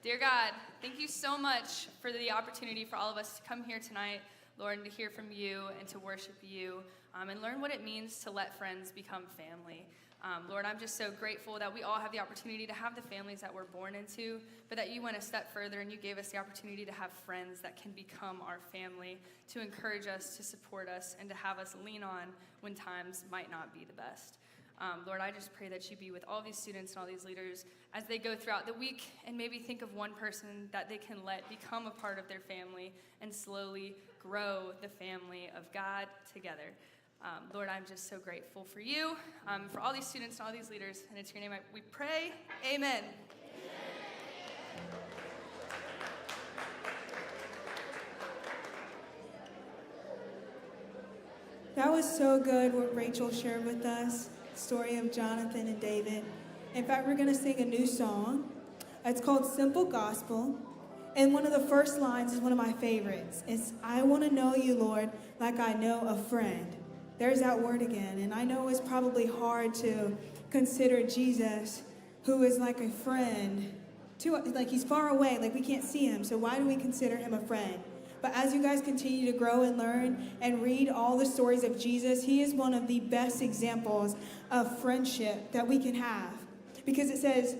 Dear God, thank you so much for the opportunity for all of us to come here tonight, Lord, and to hear from you and to worship you, and learn what it means to let friends become family. Lord, I'm just so grateful that we all have the opportunity to have the families that we're born into, but that you went a step further and you gave us the opportunity to have friends that can become our family, to encourage us, to support us, and to have us lean on when times might not be the best. Lord, I just pray that you be with all these students and all these leaders as they go throughout the week, and maybe think of one person that they can let become a part of their family and slowly grow the family of God together. Lord, I'm just so grateful for you, for all these students and all these leaders, and it's your name we pray. Amen. That was so good what Rachel shared with us, the story of Jonathan and David. In fact, we're going to sing a new song. It's called Simple Gospel. And one of the first lines is one of my favorites. It's, I want to know you, Lord, like I know a friend. There's that word again. And I know it's probably hard to consider Jesus, who is like a friend, like he's far away, like we can't see him. So why do we consider him a friend? But as you guys continue to grow and learn and read all the stories of Jesus, he is one of the best examples of friendship that we can have. Because it says,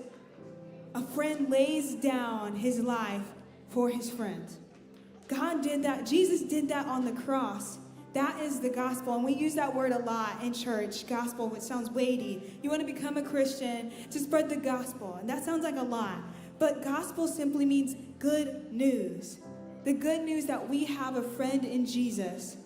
a friend lays down his life for his friends. God did that. Jesus did that on the cross. That is the gospel, and we use that word a lot in church, gospel, which sounds weighty. You want to become a Christian to spread the gospel, and that sounds like a lot. But gospel simply means good news. The good news that we have a friend in Jesus,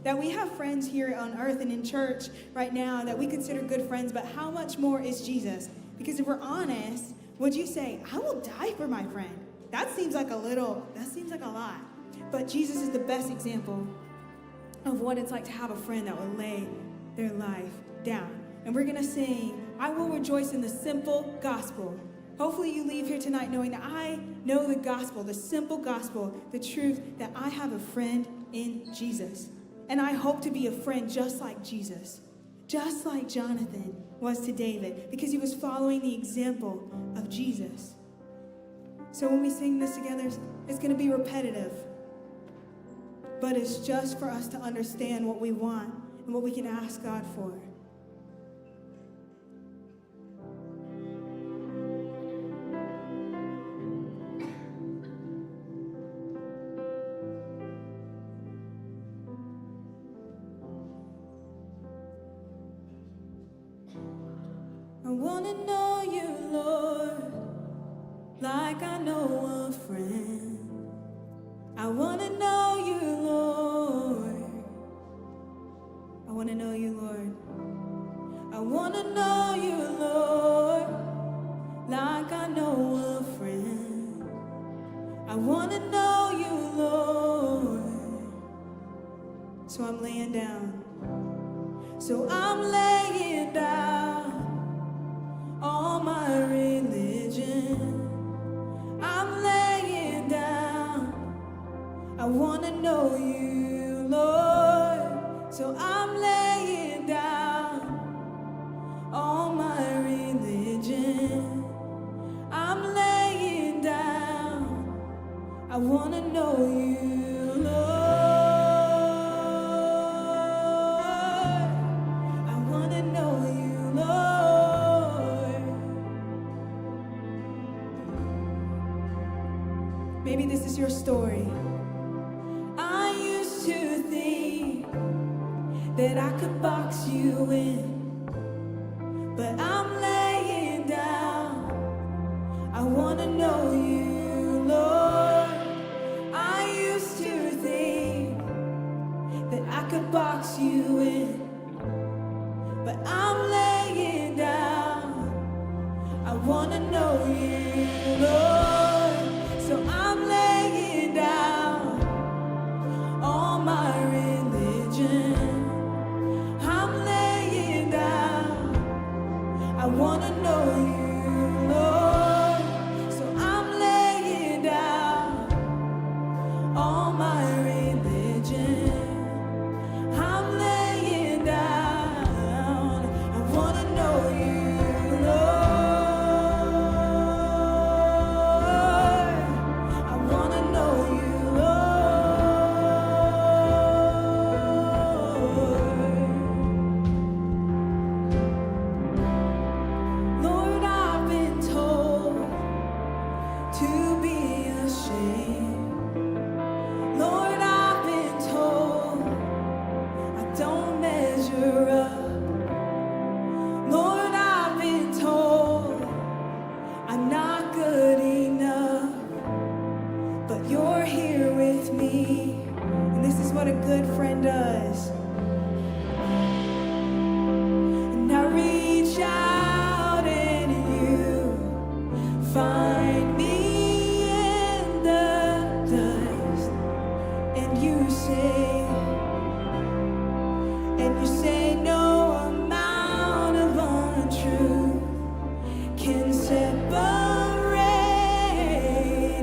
that we have friends here on earth and in church right now that we consider good friends, but how much more is Jesus? Because if we're honest, would you say, I will die for my friend? That seems like a lot. But Jesus is the best example of what it's like to have a friend that will lay their life down. And we're going to sing, I will rejoice in the simple gospel. Hopefully you leave here tonight knowing that I know the gospel, the simple gospel, the truth that I have a friend in Jesus. And I hope to be a friend just like Jesus, just like Jonathan was to David, because he was following the example of Jesus. So when we sing this together, it's going to be repetitive. But it's just for us to understand what we want and what we can ask God for. I want to know you, Lord, like I know a friend. I want to know you, Lord. I want to know you, Lord. I want to know you, Lord, like I know a friend. I want to know you, Lord. So I'm laying down. So I'm laying down all my religion. I'm laying down. I want to know you, Lord, so I'm laying down all my religion. I'm laying down. I want to know you, Maybe this is your story. I used to think that I could box you in, but I'm laying down. I wanna know you, Lord. I used to think that I could box you in, but I'm laying down. I wanna know you, Lord. So I'm laying down all my religion. I'm laying down. I wanna know you, Lord. So I'm laying down all my religion. I'm laying down. I wanna know you, Lord. I wanna know you, Lord. Lord, I've been told to be ashamed. Lord, I've been told I don't measure up. Lord, I've been told I'm not good enough. But you're here with me, and this is what a good friend does. And I reach out and you find me in the dust, and you say no amount of untruth can separate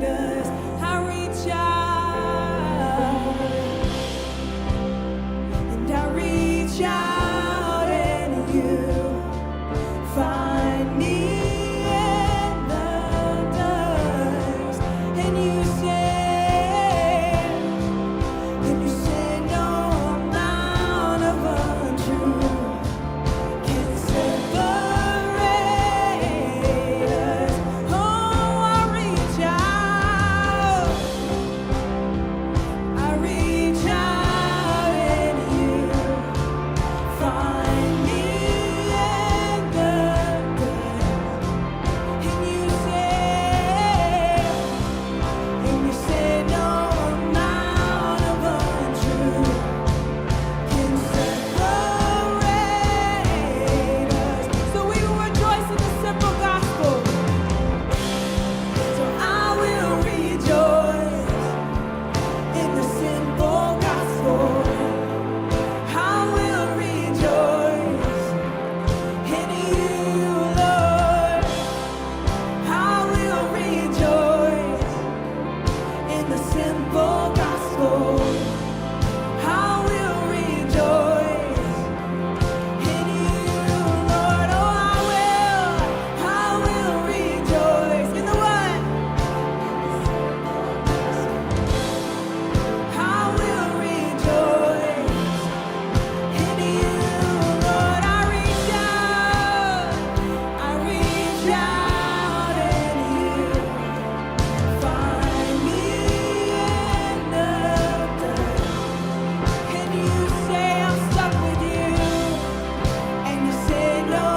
us. I reach out, and I reach out, and you find me in the dust, and you say no amount of untruth can separate us. Oh, I reach out, and you find me in the dust, and you say no amount of untruth can separate us. So we will rejoice in the simple gospel. So I will rejoice in the simple gospel. I will rejoice in you, Lord. I will rejoice in the simple gospel. I will rejoice in you, Lord. Oh, I will rejoice in the what? I will rejoice in you, Lord. I reach out, and you find me in the dust, and you say I'm stuck with you, and you say no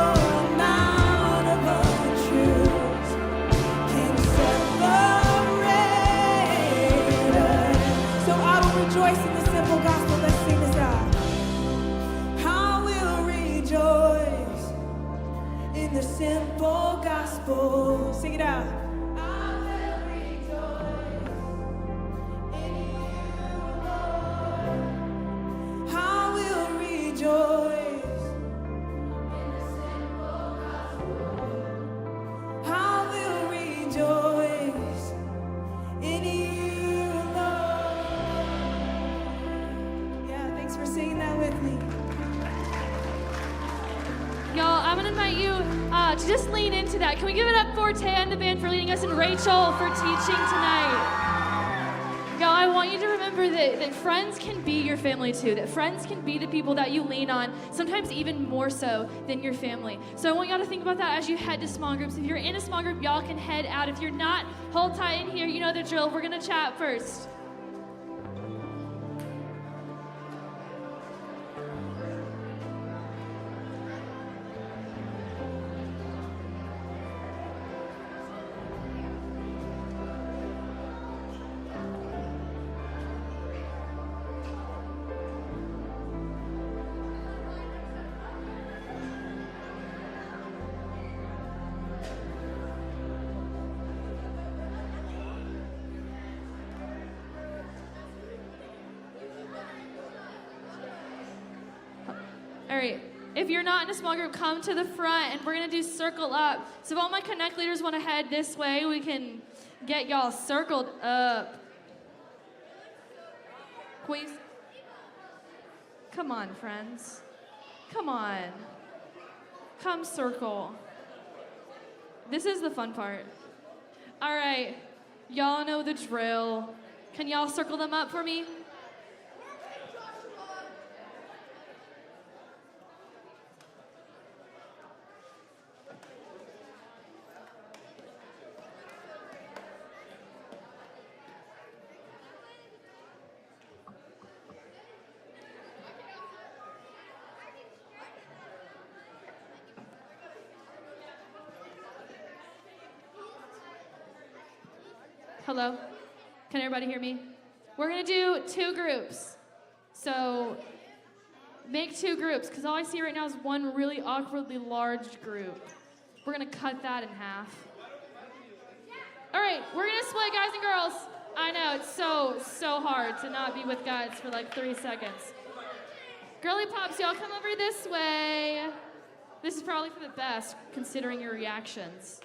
amount of untruths can separate us. So I will rejoice in the simple gospel. Let's sing this out. I will rejoice in the simple gospel. Sing it out. I will rejoice in you, Lord. I will rejoice in the simple gospel. I will rejoice in you, Lord. Yeah, thanks for singing that with me. Y'all, I'm gonna invite you to just lean into that. Can we give it up for Taya and the band for leading us, and Rachel for teaching tonight? Y'all, I want you to remember that friends can be your family too, that friends can be the people that you lean on, sometimes even more so than your family. So I want y'all to think about that as you head to small groups. If you're in a small group, y'all can head out. If you're not, hold tight in here. You know the drill. We're gonna chat first. All right, if you're not in a small group, come to the front and we're gonna do circle up. So if all my Connect leaders wanna head this way, we can get y'all circled up. Please. Come on, friends. Come on. Come circle. This is the fun part. All right, y'all know the drill. Can y'all circle them up for me? Hello? Can everybody hear me? We're gonna do 2 groups. So make 2 groups, because all I see right now is one really awkwardly large group. We're gonna cut that in half. All right, we're gonna split guys and girls. I know, it's so hard to not be with guys for like 3 seconds. Girly pops, y'all come over this way. This is probably for the best, considering your reactions.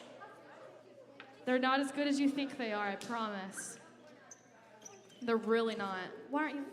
They're not as good as you think they are, I promise. They're really not. Why aren't you?